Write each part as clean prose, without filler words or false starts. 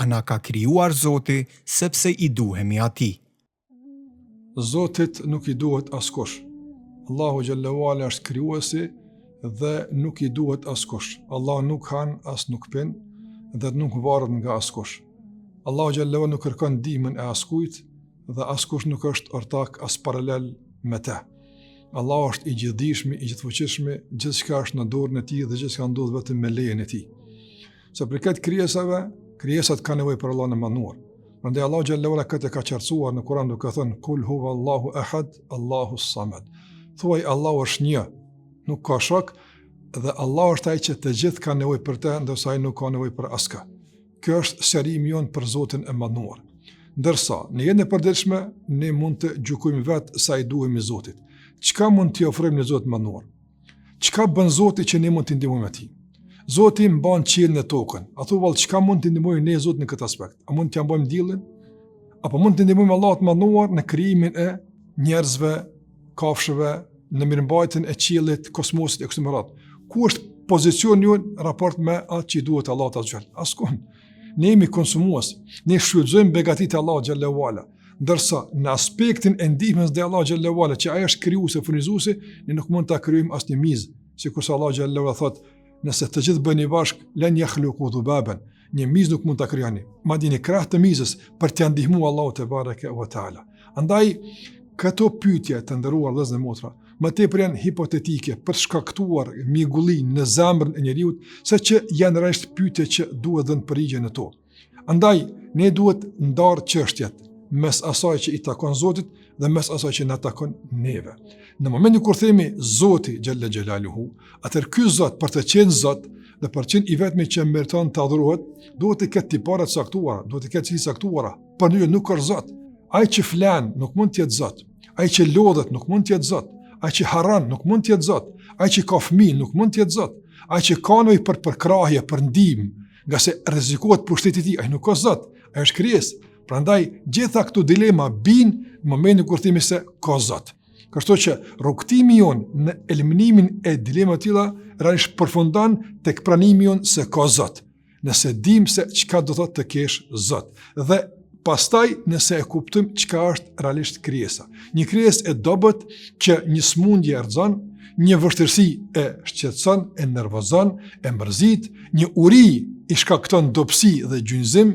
a na ka krijuar Zoti sepse i duhemi atij. Zotit nuk i duhet askush. Allahu xhallahu ala është krijuesi dhe nuk i duhet askush. Allah nuk han as nuk pin dhe nuk varet nga askush. Allahu xhallahu nuk kërkon ndihmën e askujt dhe askush nuk është ortak as paralel me te. Allah është i gjithdijshëm, i gjithfuqishëm, gjithçka është në dorën e tij dhe gjithçka ndodh vetëm me lejen e tij. Sa për këtë krijesat kanë nevojë për Allahun e manduar. Prandaj Allahu xhallahu ala këtë ka qartësuar në Kur'an duke thënë Kul huwa Allahu ahad, Allahu samad. Thuaj Allahu është një, nuk ka shok dhe Allah është ai që të gjithë kanë nevojë për të, ndërsa ai nuk ka nevojë për askë. Kjo është sqarimi jon për Zotin e manduar. Ndërsa në jetën e përditshme ne mund të gjykojmë vetë sa i duhemi Zotit. Çka mund t'i ofrojmë në Zotin e manduar? Çka bën Zoti që ne mund t'i ndihmojmë atij? Zoti mban qiellin e tokën. A thu vallë çka mund t'i ndihmojmë ne Zotin në këtë aspekt? A mund t'ia mbajmë diellin? Apo mund t'i ndihmojmë Allahut të manduar në krijimin e njerëzve, kafshëve, në mirëmbajtjen e qiellit, kosmosit e kështu me radhë? Ku është pozicioni ju në raport me atë që duhet Allahut azhjal? Askund. Ne jemi konsumues. Ne shfrytëzojmë begatitë e Allahut xhallahu ala. Ndërsa në aspektin e ndihmës dhe Allahu xhallahu ala që ai është krijuesi, furnizuesi, ne nuk mund ta krijojmë asnjë mizë, sikur sa Allahu xhallahu ala thotë, nëse të gjithë bëni bashk, len yakhluqu dhubaban. Një mizë nuk mund ta krijoni. Madje në krah të mizës për t'ia ndihmuar Allahu te bareke ve taala. Andaj këto pyetje të nderuar vëllezër dhe motra, më tepër janë hipotetike për shkaktuar migulli në zemrën e njeriu, saqë janë rresht pyetje që duhet dhënë përgjigje në to. Andaj ne duhet ndar çështjet mes asaj që i takon Zotit dhe mes asaj që na takon neve. Në momentin kur themi Zoti xhalla xhelaluhu, atëherë ky Zot për të qenë Zot dhe për të qenë i vetmi që meriton të adhurohet, duhet të ketë tipare të caktuara, duhet të ketë cilësi caktuara. Por nuk është Zot. Ai që flan nuk mund të jetë Zot. Ai që lodhet nuk mund të jetë Zot. Ai që harron nuk mund të jetë Zot. Ai që ka fëmijë nuk mund të jetë Zot. Ai që ka nevojë për përkrahje, për ndihmë, nga se rrezikohet pushteti i tij, ai nuk është Zot. Ai është krijesë. Prandaj gjitha këto dilema bin në momentin kur themi se ka Zot. Kështu që rrugtimi jon në eliminimin e dilemave të tilla realisht përfundon tek pranimi jon se ka Zot. Nëse dim se çka do thotë të kesh Zot dhe pastaj nëse e kuptojmë çka është realisht krijesa. Një krijesë e dobët që një smundje erxon, një vështirësi e shqetëson, e nervozon, e mërzit, një uri i shkakton dobësi dhe gjynjëzim,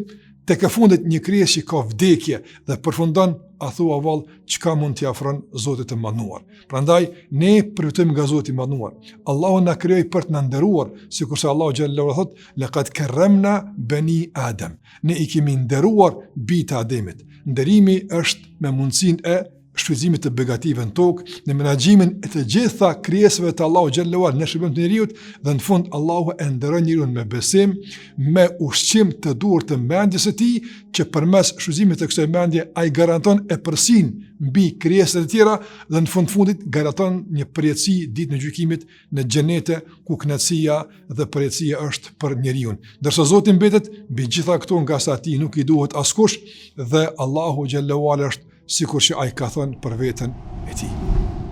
tek e fundit një krijesë që ka vdekje dhe përfundon a thua vallë çka mund t'i afron Zotit të manduar. Prandaj ne përfitojmë nga Zoti i manduar. Allahu na krijoi për të na nderuar, sikurse Allahu xhallahu thot, laqad karramna bani Adam. Ne i kemi nderuar bijtë e Ademit. Nderimi është me mundësinë e shfrytëzimit të begative në tokë, në menaxhimin e të gjitha krijesave të Allahu xhallahu ala në shërbim të njeriu dhe në fund Allahu e nderon njeriu me besim, me ushqim të duhur të mendjes së tij, që përmes shfrytëzimit të kësaj mendje ai garanton epërsinë mbi krijesat e tjera dhe në fundit garanton një përjetësi ditën e gjykimit në xhenete ku kënaqësia dhe përjetësia është për njeriu. Ndërsa Zoti mbetet mbi gjitha këto nga sa atij nuk i duhet askush dhe Allahu xhallahu ala është sikur që ai ka thënë për veten e tij.